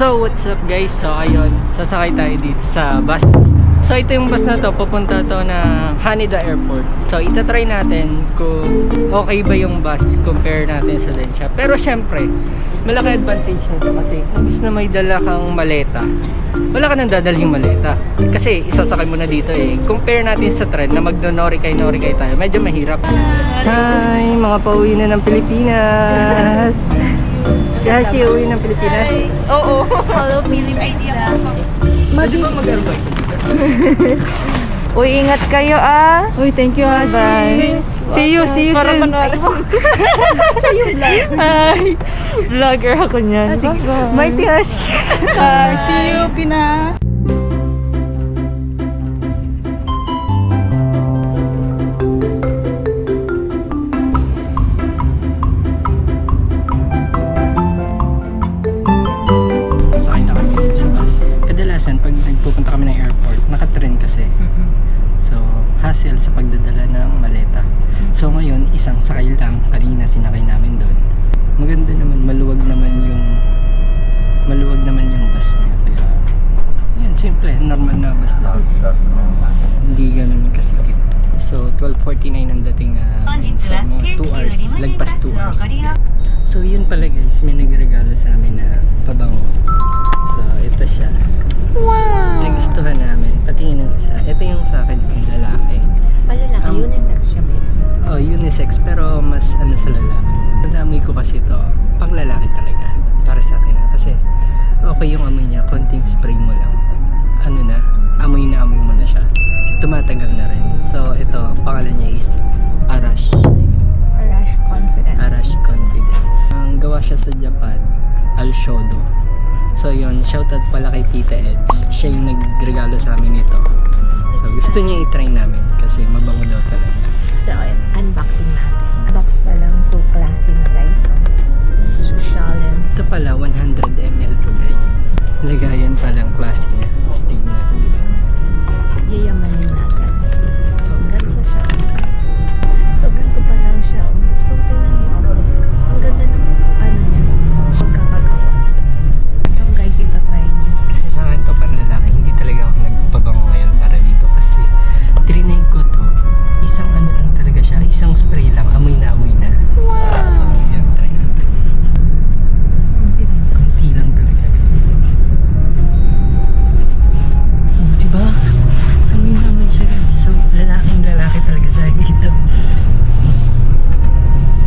So what's up guys? So ayun, sasakay tayo dito sa bus. So ito yung bus na to, pupunta to na Haneda Airport. So itatry natin kung okay ba yung bus compare natin sa Densha. Pero syempre, malaki advantage nito kasi imbis na may dala kang maleta, wala ka nang dadalhin maleta. Kasi isasakay mo na dito eh. Compare natin sa tren na magno-norikay tayo. Medyo mahirap. Hi, mga pauwi na ng Pilipinas. Yashi, uwi ng Pilipinas? Oo. Hello, Pilipinas. Pwede ba mag-airport? Uy, ingat kayo ah. Uy, thank you, Ashi. Bye. See you soon. Hi. Vlogger ako niyan. Mighty Ashi. See you, Pina. Sakay na kami sa bus. Kadalasan, pag nagpupunta kami ng airport, naka-train kasi. So, hassle sa pagdadala ng maleta. So, ngayon, isang sakay lang. Kanina sinakay namin doon. Maganda naman, maluwag naman yung bus niya. Kaya, yan, simple. Normal na bus lang. Hindi ganun kasikip. So, 12:49 ang dating so, mga 2 hours. Lagpas 2 hours. So, yun pala guys. May nagregalo sa amin na pabango. So, ito siya. Wow. Nagustuhan namin. Patingin ng isa. Ito yung sa akin pang lalaki. Palalaki, unisex siya ba? Oh, unisex. Pero mas ano sa lalaki. Nadami ko kasi ito. Pang lalaki talaga. Para sa akin na. Kasi okay yung amoy niya. Konting spray mo lang. Ano na? Amoy mo na siya. Tumatagal na rin. So, ito. Pangalan niya is Arash. Arash Confidence. Arash Confidence. Ang gawa siya sa Japan. Alshodo. So yun, shoutout pala kay Tita Eds. Siya yung nagregalo sa amin ito. So gusto niya i-try namin kasi mabango daw talaga. So, unboxing natin. Box pa lang, so classy na guys. Social and Ito pala, 100 ml to guys. Lagayan palang classy niya. Astig na, di ba? yayamanin natin. So, ganito siya. So, ganito pa lang siya. So, tingnan niyo. Ang ganda ng ano niya. Pagkakagawa. So, guys, itatry niyo. Kasi sa akin to para lalaki, hindi talaga ako nagpabango ngayon para dito kasi trinay ko to. Isang ano lang talaga siya, isang spray lang, amoy na. Wow! So, yan, try natin. Kunti lang talaga guys. Oh, diba? Amoy naman siya guys. So, lalaki talaga tayo dito.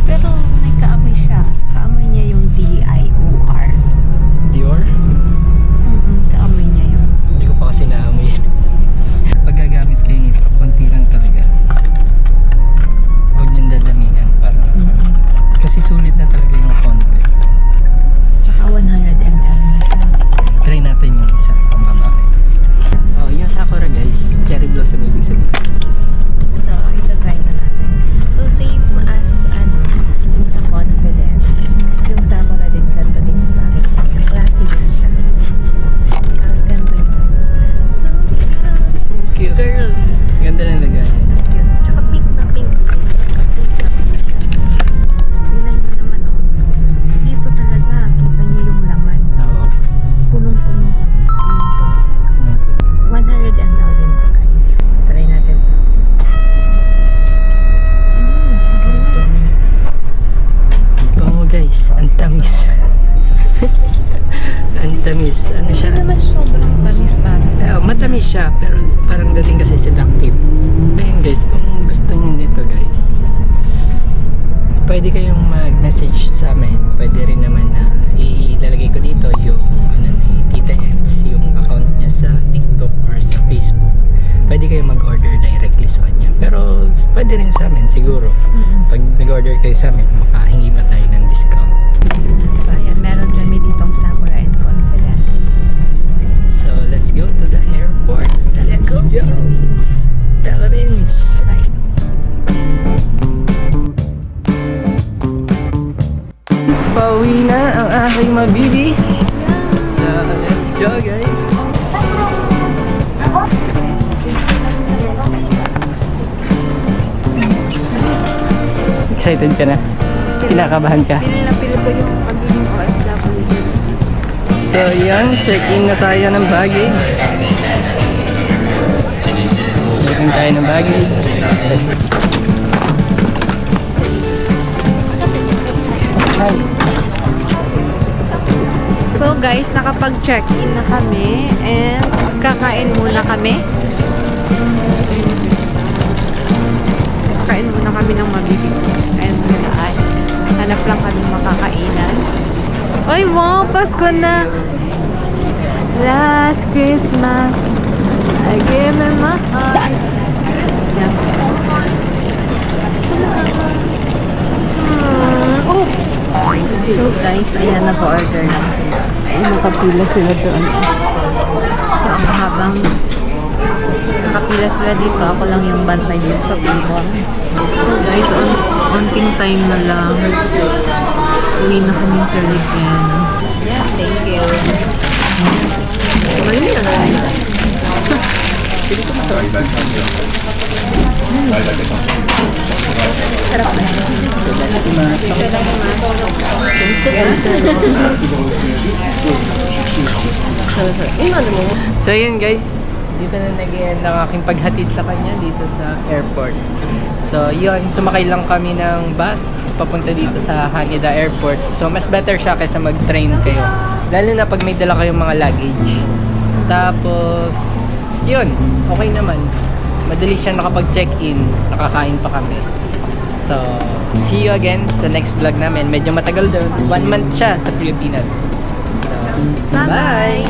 Pero, may kaamoy siya. Kaamoy niya yung D-I-O-R. Dior? Kaamoy niya yun. Hindi ko pa kasi naamoy. Pag gagamit kayo nito, konti lang talaga. Huwag niyong dadamihan para. Kasi sulit na talaga yung konti. Tsaka 100 ml na siya. Try natin yung isa, pang babae. Oh, yung Sakura guys, cherry blossom ibig sabihin. So, ito-try na natin. So, same as, yung sa Confidence. Yung Sakura din, ganito din yung bakit. Classy din siya. Tapos ganito yun. So, Cute. girl. Ganda ng lagayan. Cute. Tsaka pink na pink. Tingnan nyo naman, oh. Dito talaga, kita nyo yung laman. Oo. Punong-puno. 100 ml din to, guys. Try natin. Bango guys, ang tamis. Ang tamis. Ano siya? Hindi naman sobrang tamis para sa Matamis siya, pero parang dating kasi seductive. Ayun guys, kung gusto niyo nito guys, pwede kayong mag-message sa amin. Pwede rin naman na ilalagay ko dito yung ano ni Tita Eds, yung account niya sa TikTok or sa Facebook. Pwede kayong mag-order directly sa kanya. Pero pwede rin sa amin siguro. Pag nag-order kayo sa amin, makahingi pa tayo ng discount. So, ayan, meron kami ditong Sakura and Confidence. So, let's go to the airport. Let's go! Philippines! Right. Pauwi na ang aking mabibi. So, let's go guys! Excited ka na? Kinakabahan ka? Pili ko yung pagiging OFW. So So yan, check-in na tayo ng baggage. Check-in tayo ng baggage. So guys, nakapag-check-in na kami and kakain muna kami. Kakain muna kami ng mabibig. And hanap lang kami makakainan. Ay wow, Pasko na! Last Christmas, I gave him my heart. Yan. Oh! So guys, ayan, nag-order lang sila. Nakapila sila doon. So, ang habang nakapila sila dito, ako lang yung bantay dito sa table. So guys, onting time na lang. Uwi na kami Philippines. Yeah, thank you. Mali na lang. Sarap na. So yun guys, dito na nag-end ang aking paghatid sa kanya dito sa airport. So yun, sumakay lang kami ng bus papunta dito sa Haneda Airport. So mas better siya kaysa mag-train kayo. Lalo na pag may dala kayong mga luggage. Tapos, yun, okay naman. Madali siyang nakapag-check-in, nakakain pa kami. So, see you again sa next vlog namin. Medyo matagal doon. 1 month siya sa Pilipinas. So, Bye-bye!